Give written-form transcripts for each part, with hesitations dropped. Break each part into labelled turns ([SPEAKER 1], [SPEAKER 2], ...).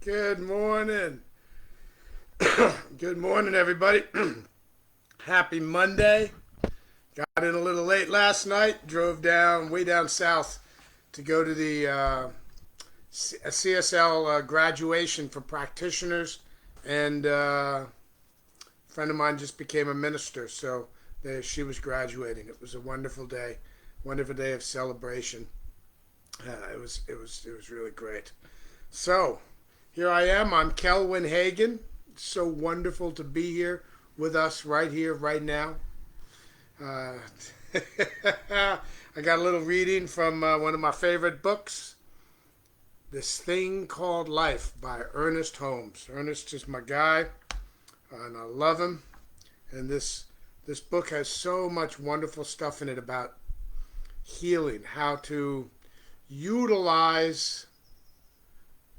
[SPEAKER 1] Good morning. Good morning, everybody. Happy Monday. Got in a little late last night. Drove down, way down south to go to the CSL graduation for practitioners. And a friend of mine just became a minister, so she was graduating. It was a wonderful day of celebration. It was really great. So, here I am. I'm Kelwin Hagan. It's so wonderful to be here, right now. Uh, I got a little reading from one of my favorite books, This Thing Called Life by Ernest Holmes. Ernest is my guy, and I love him. And this book has so much wonderful stuff in it about healing, how to utilize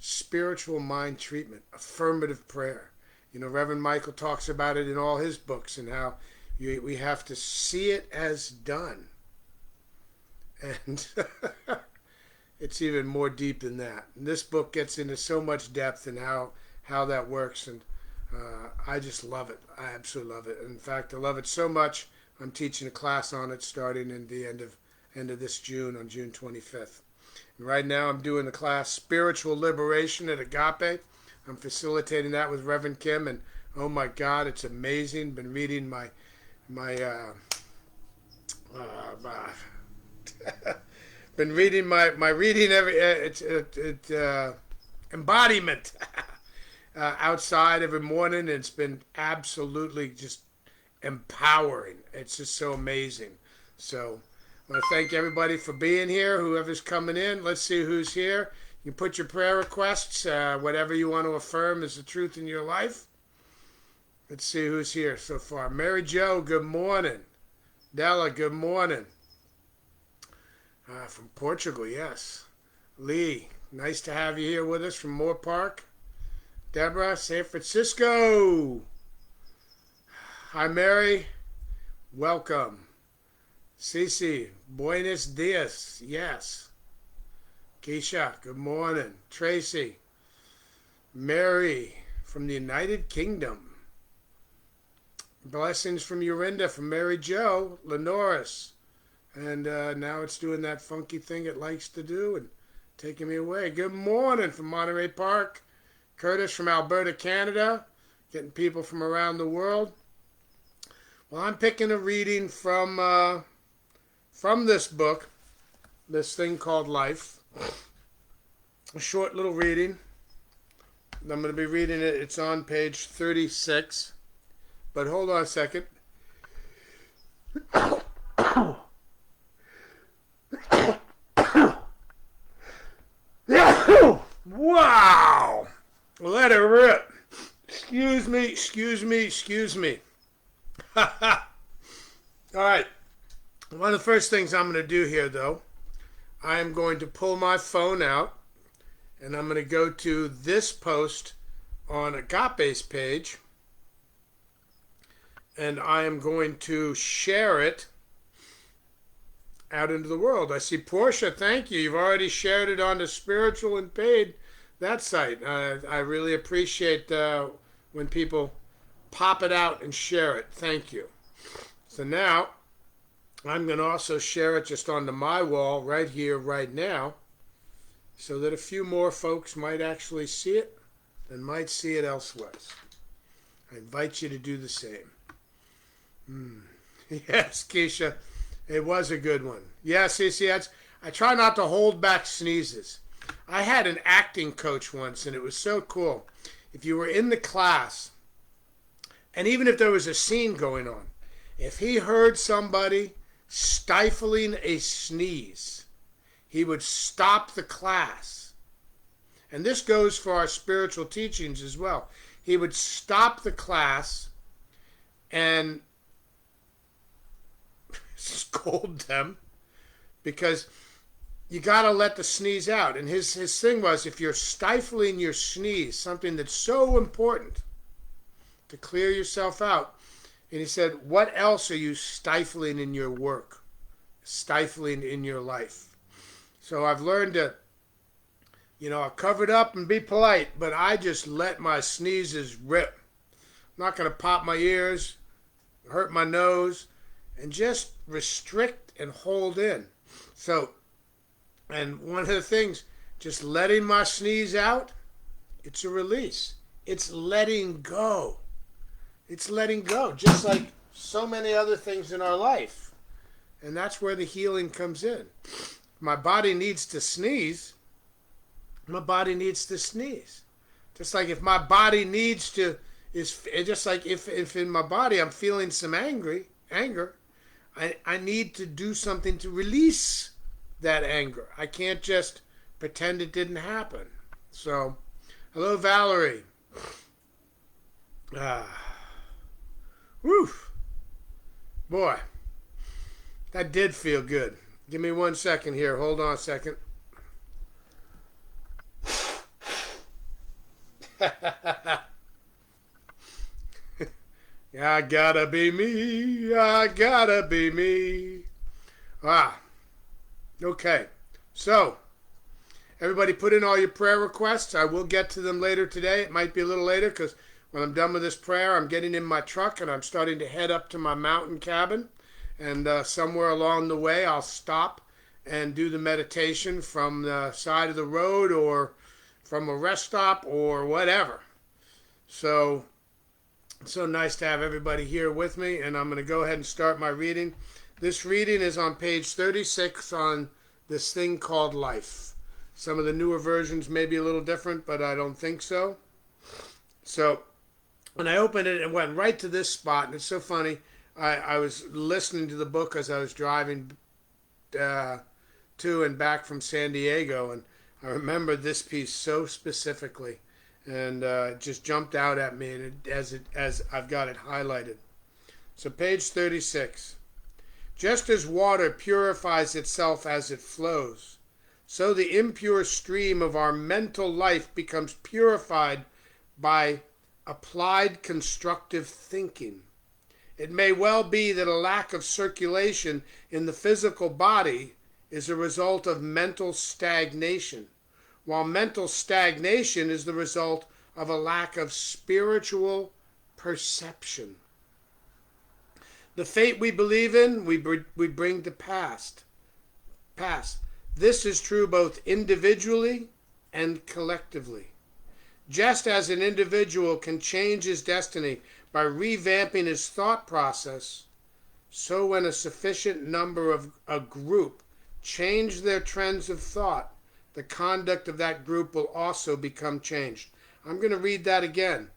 [SPEAKER 1] spiritual mind treatment, affirmative prayer. Reverend Michael talks about it in all his books and how we have to see it as done. And it's even more deep than that. And this book gets into so much depth and how that works. And I just love it. I absolutely love it. In fact, I love it so much, I'm teaching a class on it starting in the end of this June, on June 25th. And right now I'm doing the class Spiritual Liberation at Agape. I'm facilitating that with Reverend Kim, and oh my God, it's amazing. Been reading my been reading my reading embodiment outside every morning, and it's been absolutely just empowering. It's just so amazing. So I want to thank everybody for being here, whoever's coming in. Let's see who's here. You can put your prayer requests, whatever you want to affirm is the truth in your life. Let's see who's here so far. Mary Jo, good morning. Della, good morning. From Portugal, yes. Lee, nice to have you here with us from Moore Park. Deborah, San Francisco. Hi, Mary. Welcome. Cece, buenos dias. Yes. Keisha, good morning. Tracy. Mary from the United Kingdom. Blessings from Yorinda, from Mary Jo. Lenoris. And now it's doing that funky thing it likes to do and taking me away. Good morning from Monterey Park. Curtis from Alberta, Canada. Getting people from around the world. Well, I'm picking a reading from this book, This Thing Called Life. A short little reading. I'm going to be reading it. It's on page 36. But hold on a second. Wow! Let it rip. Excuse me. All right. One of the first things I'm going to do here, though, I am going to pull my phone out, and I'm going to go to this post on Agape's page, and I am going to share it out into the world. I see Portia, thank you. You've already shared it on the Spiritual and Paid, that site. I really appreciate when people pop it out and share it. Thank you. So now I'm going to also share it just onto my wall right here, right now, so that a few more folks might actually see it and might see it elsewhere. I invite you to do the same. Yes, Keisha, it was a good one. Yes, I try not to hold back sneezes. I had an acting coach once, and it was so cool. If you were in the class, and even if there was a scene going on, if he heard somebody stifling a sneeze, he would stop the class. And this goes for our spiritual teachings as well. He would stop the class and scold them, because you got to let the sneeze out. And his thing was, if you're stifling your sneeze, something that's so important to clear yourself out, and he said, what else are you stifling in your work, stifling in your life? So I've learned to I covered up and be polite, but I just let my sneezes rip. I'm not going to pop my ears, hurt my nose, and just restrict and hold in. So, and one of the things, just letting my sneeze out, it's a release. It's letting go. It's letting go, just like so many other things in our life. And that's where the healing comes in. My body needs to sneeze. My body needs to sneeze. Just like if my body needs to, is just like if in my body I'm feeling some anger, I need to do something to release that anger. I can't just pretend it didn't happen. So, hello, Valerie. Whew. Boy, that did feel good. Give me 1 second here. Hold on a second. I gotta be me. I gotta be me. Okay. So, everybody put in all your prayer requests. I will get to them later today. It might be a little later because when I'm done with this prayer, I'm getting in my truck and I'm starting to head up to my mountain cabin. And somewhere along the way, I'll stop and do the meditation from the side of the road or from a rest stop or whatever. So, it's so nice to have everybody here with me. And I'm going to go ahead and start my reading. This reading is on page 36 on this thing called life. Some of the newer versions may be a little different, but I don't think so. So, when I opened it, it went right to this spot, and it's so funny. I was listening to the book as I was driving to and back from San Diego, and I remember this piece so specifically, and it just jumped out at me, and as I've got it highlighted. So, page 36. Just as water purifies itself as it flows, so the impure stream of our mental life becomes purified by applied constructive thinking. It may well be that a lack of circulation in the physical body is a result of mental stagnation, while mental stagnation is the result of a lack of spiritual perception. The fate we believe in, we bring to pass. This is true both individually and collectively. Just as an individual can change his destiny by revamping his thought process, so when a sufficient number of a group change their trends of thought, the conduct of that group will also become changed. I'm going to read that again.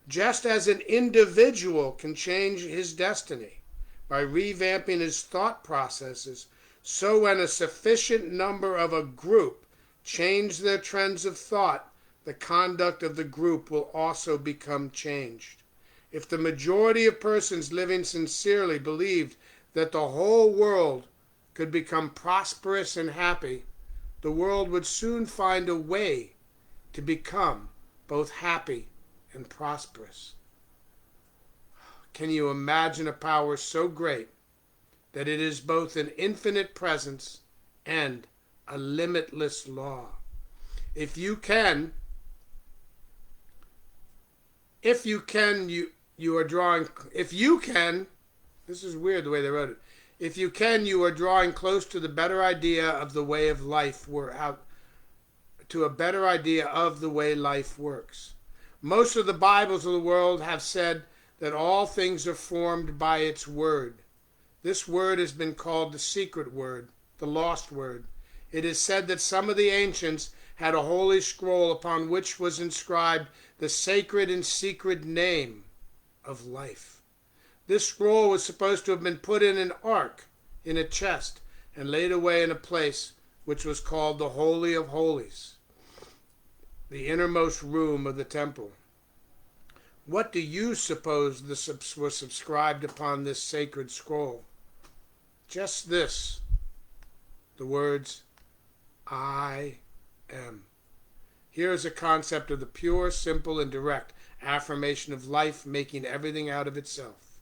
[SPEAKER 1] Just as an individual can change his destiny by revamping his thought processes, so when a sufficient number of a group change their trends of thought, the conduct of the group will also become changed. If the majority of persons living sincerely believed that the whole world could become prosperous and happy, the world would soon find a way to become both happy and prosperous. Can you imagine a power so great that it is both an infinite presence and a limitless law? If you can, this is weird the way they wrote it. If you can, you are drawing close to the better idea of the way of life to a better idea of the way life works. Most of the Bibles of the world have said that all things are formed by its word. This word has been called the secret word, the lost word. It is said that some of the ancients had a holy scroll upon which was inscribed the sacred and secret name of life. This scroll was supposed to have been put in an ark, in a chest, and laid away in a place which was called the Holy of Holies, the innermost room of the temple. What do you suppose was subscribed upon this sacred scroll? Just this, the words, I am. Here is a concept of the pure, simple, and direct affirmation of life making everything out of itself.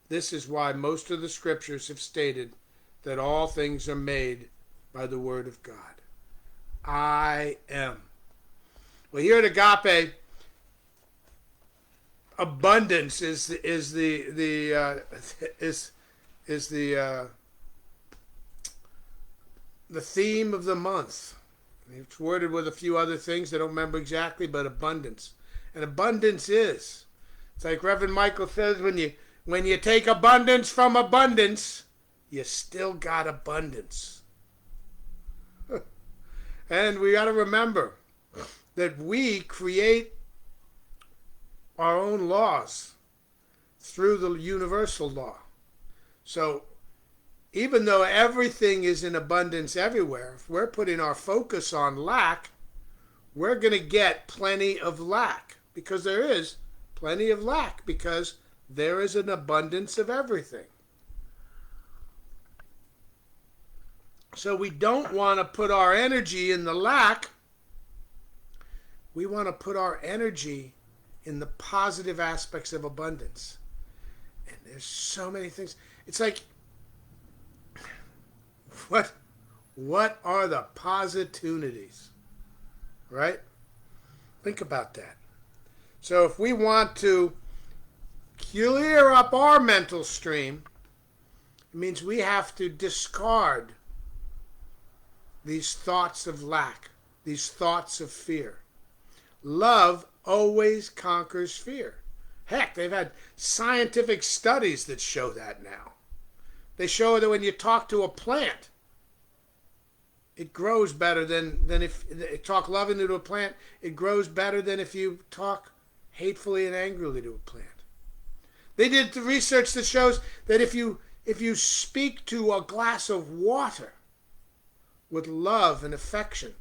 [SPEAKER 1] This is why most of the scriptures have stated that all things are made by the word of God. I am. Well, here at Agape, abundance is the theme of the month. It's worded with a few other things I don't remember exactly, but abundance. And abundance is. It's like Reverend Michael says, when you take abundance from abundance, you still got abundance. And we got to remember that we create our own laws through the universal law. So even though everything is in abundance everywhere, if we're putting our focus on lack, we're going to get plenty of lack, because there is plenty of lack, because there is an abundance of everything. So we don't want to put our energy in the lack. We want to put our energy in the positive aspects of abundance. And there's so many things. It's like, what are the positunities? Right? Think about that. So if we want to clear up our mental stream, it means we have to discard these thoughts of lack, these thoughts of fear. Love always conquers fear. Heck, they've had scientific studies that show that now. They show that when you talk to a plant, it grows better than if you talk lovingly to a plant. It grows better than if you talk hatefully and angrily to a plant. They did the research that shows that if you speak to a glass of water with love and affection,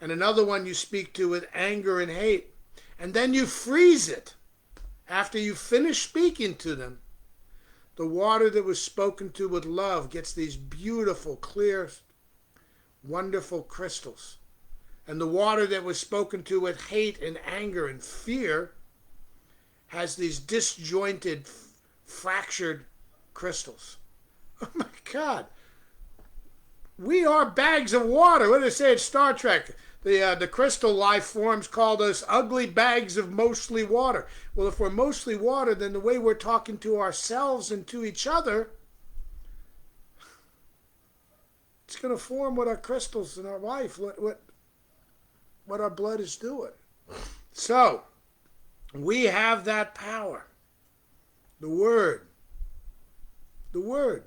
[SPEAKER 1] and another one you speak to with anger and hate, and then you freeze it after you finish speaking to them, the water that was spoken to with love gets these beautiful, clear, wonderful crystals. And the water that was spoken to with hate and anger and fear has these disjointed, fractured crystals. Oh my God. We are bags of water. What did they say in Star Trek? The crystal life forms called us ugly bags of mostly water. Well, if we're mostly water, then the way we're talking to ourselves and to each other, it's going to form what our crystals in our life, what our blood is doing. So, we have that power. The Word. The Word.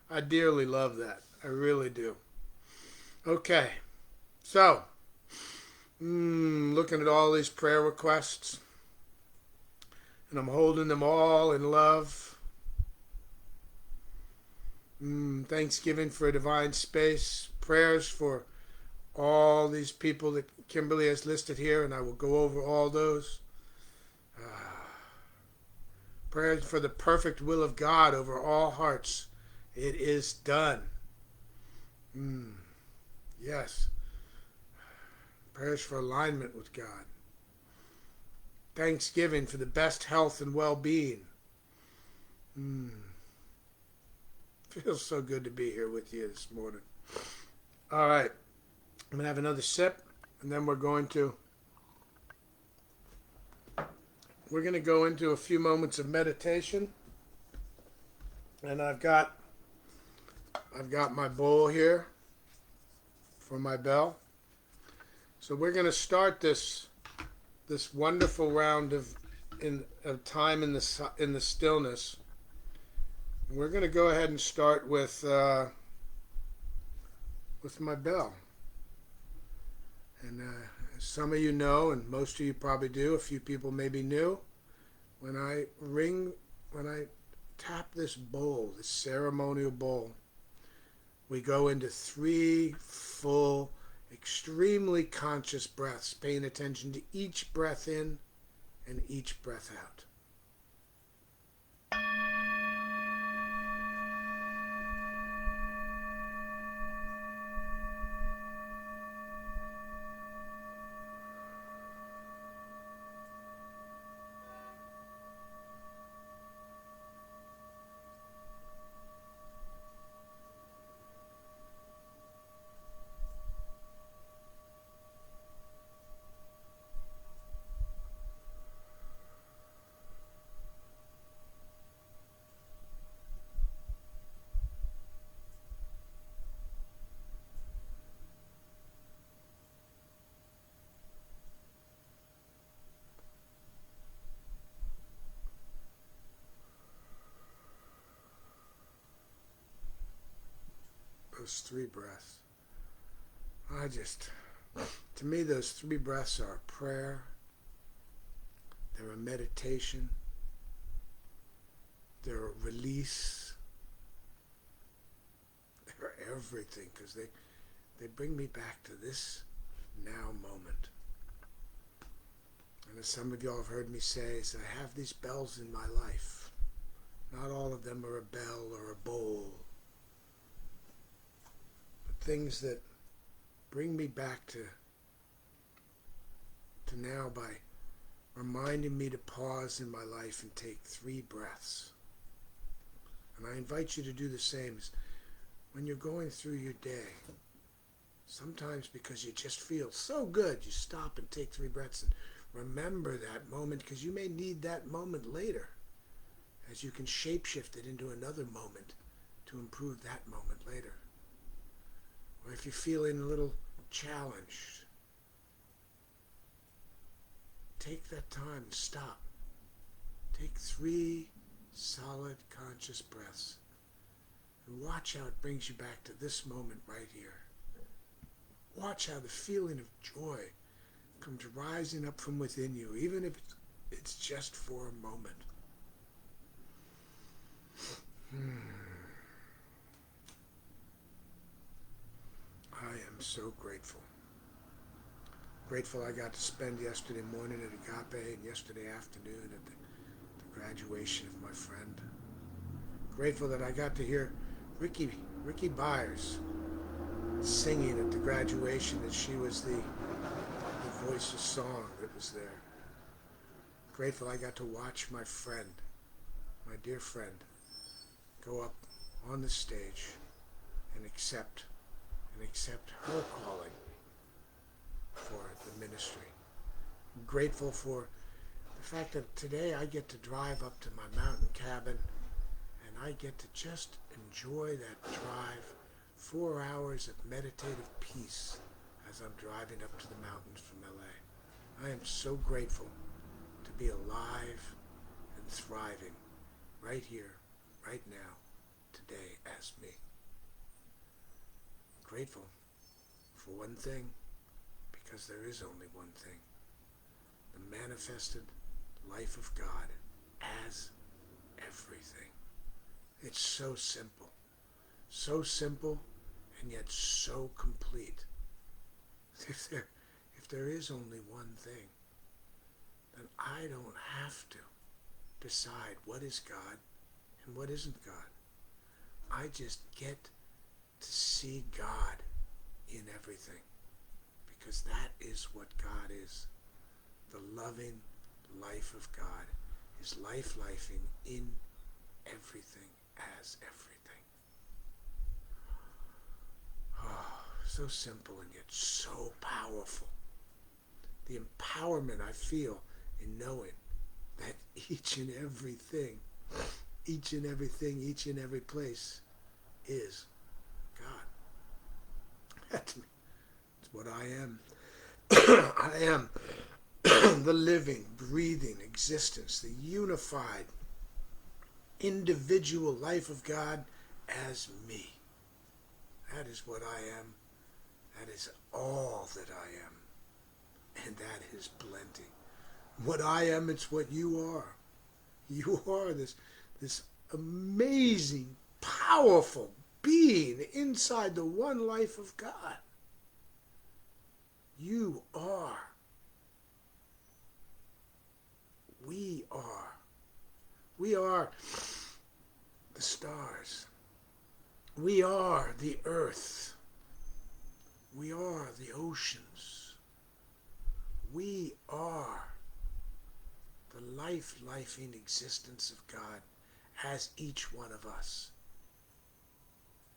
[SPEAKER 1] I dearly love that. I really do. Okay. So, looking at all these prayer requests, and I'm holding them all in love. Thanksgiving for a divine space. Prayers for all these people that Kimberly has listed here, and I will go over all those. Prayers for the perfect will of God over all hearts. It is done. Yes. Prayers for alignment with God. Thanksgiving for the best health and well-being. Feels so good to be here with you this morning. All right. I'm going to have another sip, and then we're going to go into a few moments of meditation. And I've got my bowl here for my bell. So we're going to start this wonderful round of time in the stillness. We're going to go ahead and start with my bell. And as some of you know, and most of you probably do, a few people may be new, when I tap this bowl, this ceremonial bowl, we go into 3 full, extremely conscious breaths, paying attention to each breath in and each breath out. those 3 breaths. To me, those 3 breaths are a prayer, they're a meditation, they're a release, they're everything, because they bring me back to this now moment. And as some of y'all have heard me say, is I have these bells in my life. Not all of them are a bell or a bowl, but things that bring me back to now by reminding me to pause in my life and take 3 breaths. And I invite you to do the same. When you're going through your day, sometimes because you just feel so good, you stop and take 3 breaths and remember that moment, because you may need that moment later, as you can shapeshift it into another moment to improve that moment later. Or if you're feeling a little challenged, take that time and stop. Take 3 solid conscious breaths and watch how it brings you back to this moment right here. Watch how the feeling of joy comes rising up from within you, even if it's just for a moment. I am so grateful. Grateful I got to spend yesterday morning at Agape and yesterday afternoon at the graduation of my friend. Grateful that I got to hear Ricky Byers singing at the graduation, that she was the voice of song that was there. Grateful I got to watch my friend, my dear friend, go up on the stage and accept her calling for the ministry. I'm grateful for the fact that today I get to drive up to my mountain cabin and I get to just enjoy that drive, 4 hours of meditative peace as I'm driving up to the mountains from LA. I am so grateful to be alive and thriving right here, right now, today as me. Grateful for one thing, because there is only one thing: the manifested life of God as everything. It's so simple and yet so complete. If there is only one thing, then I don't have to decide what is God and what isn't God. I just get to see God in everything, because that is what God is. The loving life of God is life-lifing in everything as everything. Oh, so simple and yet so powerful. The empowerment I feel in knowing that each and every place is God. That's me. It's what I am. I am the living, breathing existence, the unified, individual life of God as me. That is what I am. That is all that I am. And that is plenty. What I am, it's what you are. You are this amazing, powerful being inside the one life of God. You are. We are. We are the stars. We are the earth. We are the oceans. We are the life-lifing existence of God as each one of us.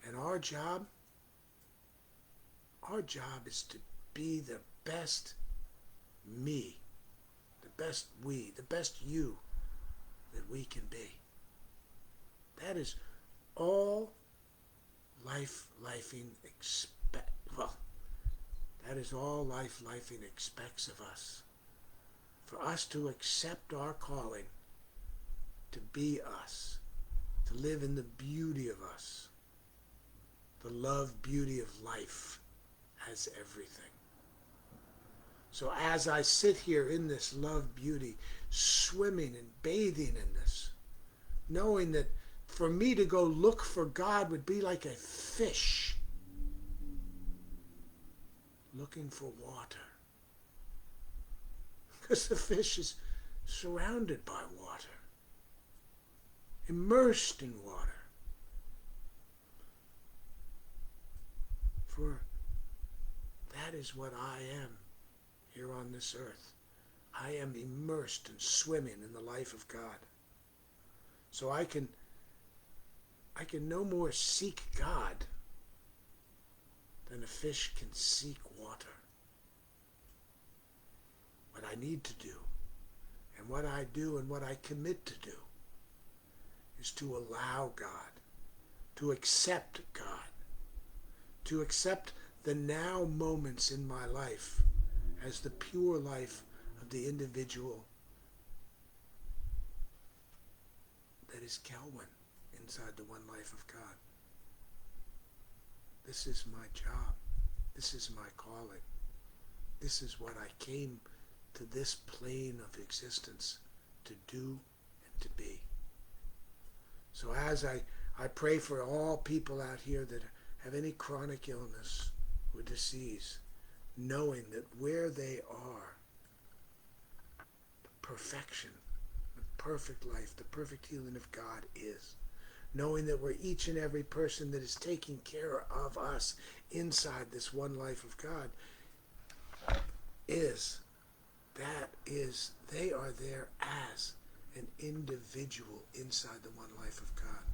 [SPEAKER 1] And our job is to be the best me, the best we, the best you that we can be. That is all life-lifing that is all life-lifing expects of us. For us to accept our calling, to be us, to live in the beauty of us, the love, beauty of life as everything. So as I sit here in this love, beauty, swimming and bathing in this, knowing that for me to go look for God would be like a fish looking for water. Because the fish is surrounded by water, immersed in water. For that is what I am here on this earth. I am immersed and swimming in the life of God. So I can no more seek God than a fish can seek water. What I need to do, and what I do, and what I commit to do, is to allow God, to accept God, to accept the now moments in my life as the pure life of the individual that is Kelwin inside the one life of God. This is my job. This is my calling. This is what I came to this plane of existence to do and to be. So as I pray for all people out here that have any chronic illness or disease, knowing that where they are, the perfection, the perfect life, the perfect healing of God is. Knowing that we're each and every person that is taking care of us inside this one life of God they are there as an individual inside the one life of God.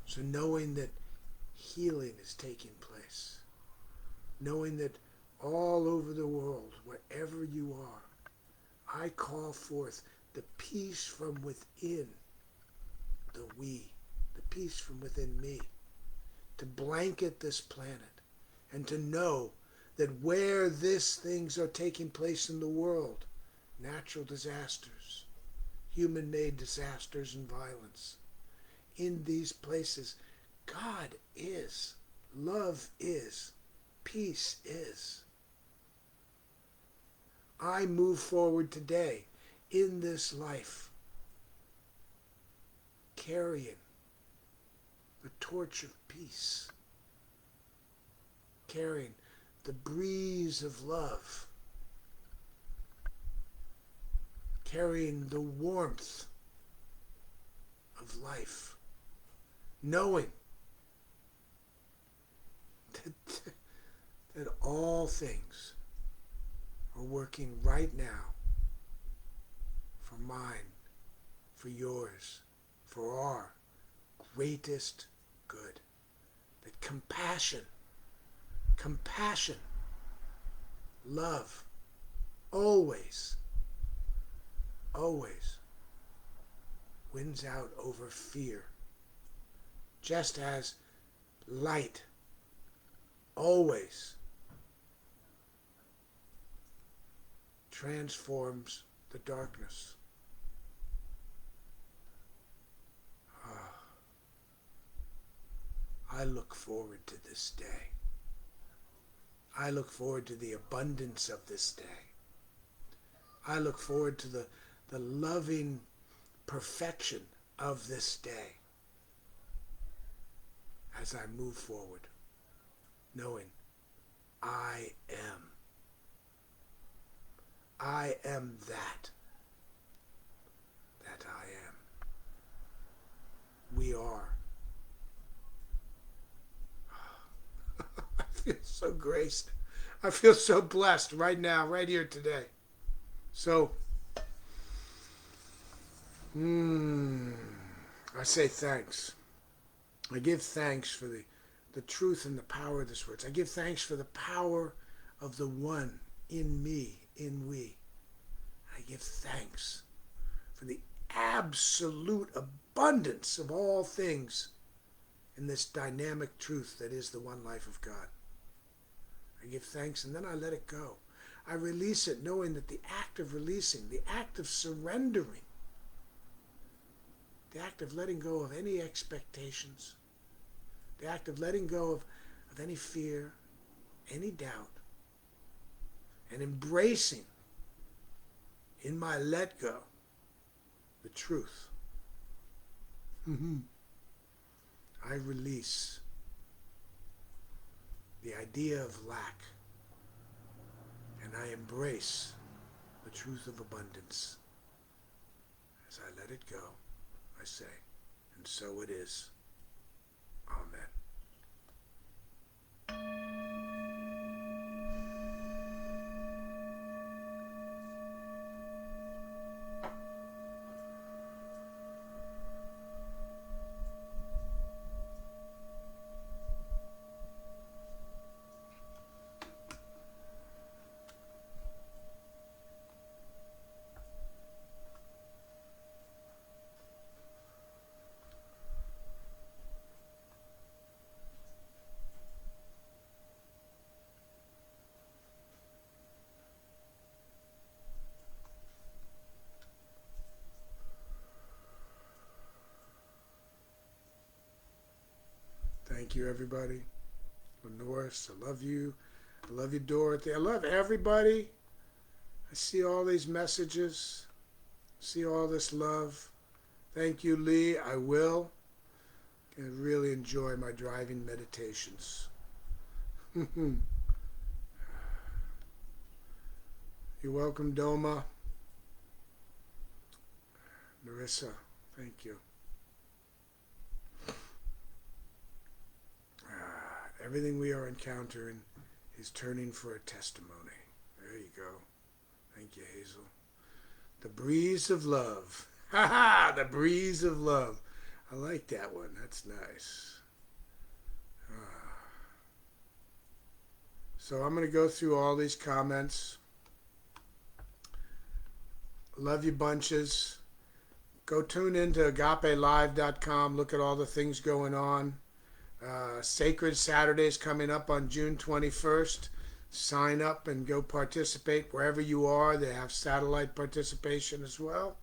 [SPEAKER 1] So knowing that healing is taking place, knowing that all over the world, wherever you are, I call forth the peace from within the peace from within me, to blanket this planet and to know that where these things are taking place in the world, natural disasters, human-made disasters and violence, in these places, God is, love is, peace is. I move forward today in this life, carrying the torch of peace, carrying the breeze of love, carrying the warmth of life, knowing that all things are working right now for mine, for yours, for our greatest good. That compassion, love, always wins out over fear. Just as light always transforms the darkness. I look forward to this day. I look forward to the abundance of this day. I look forward to the loving perfection of this day as I move forward, knowing I am that I am. We are. I feel so graced. I feel so blessed right now, right here today. So, I say thanks. I give thanks for the truth and the power of this words. I give thanks for the power of the one in me, in we. I give thanks for the absolute abundance of all things in this dynamic truth that is the one life of God. I give thanks and then I let it go. I release it knowing that the act of releasing, the act of surrendering, the act of letting go of any expectations, The act of letting go of any fear, any doubt, and embracing in my let go the truth. I release the idea of lack, and I embrace the truth of abundance. As I let it go, I say, and so it is. Amen. Thank you, everybody. Lenoris, I love you. I love you, Dorothy. I love everybody. I see all these messages. See all this love. Thank you, Lee. I will. I really enjoy my driving meditations. You're welcome, Doma. Narissa, thank you. Everything we are encountering is turning for a testimony. There you go. Thank you, Hazel. The breeze of love. Ha ha! The breeze of love. I like that one. That's nice. So I'm going to go through all these comments. Love you bunches. Go tune into agapelive.com. Look at all the things going on. Sacred Saturdays coming up on June 21st. Sign up and go participate wherever you are. They have satellite participation as well.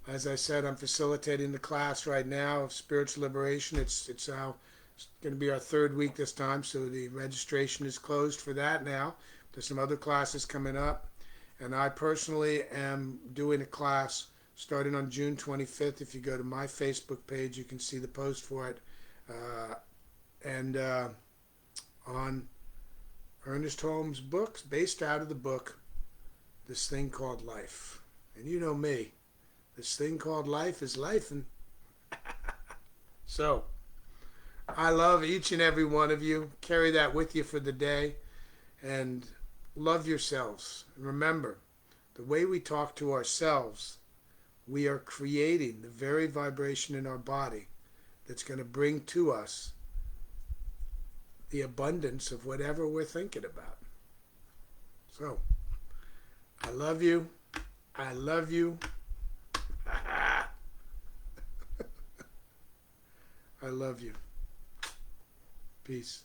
[SPEAKER 1] As I said, I'm facilitating the class right now of spiritual liberation. It's going to be our third week this time, so the registration is closed for that now. There's some other classes coming up. And I personally am doing a class starting on June 25th. If you go to my Facebook page, you can see the post for it. On Ernest Holmes' books, based out of the book, This Thing Called Life. And you know me. This thing called life is life. And so, I love each and every one of you. Carry that with you for the day. And love yourselves. And remember, the way we talk to ourselves, we are creating the very vibration in our body that's going to bring to us the abundance of whatever we're thinking about. So, I love you. I love you. I love you. Peace.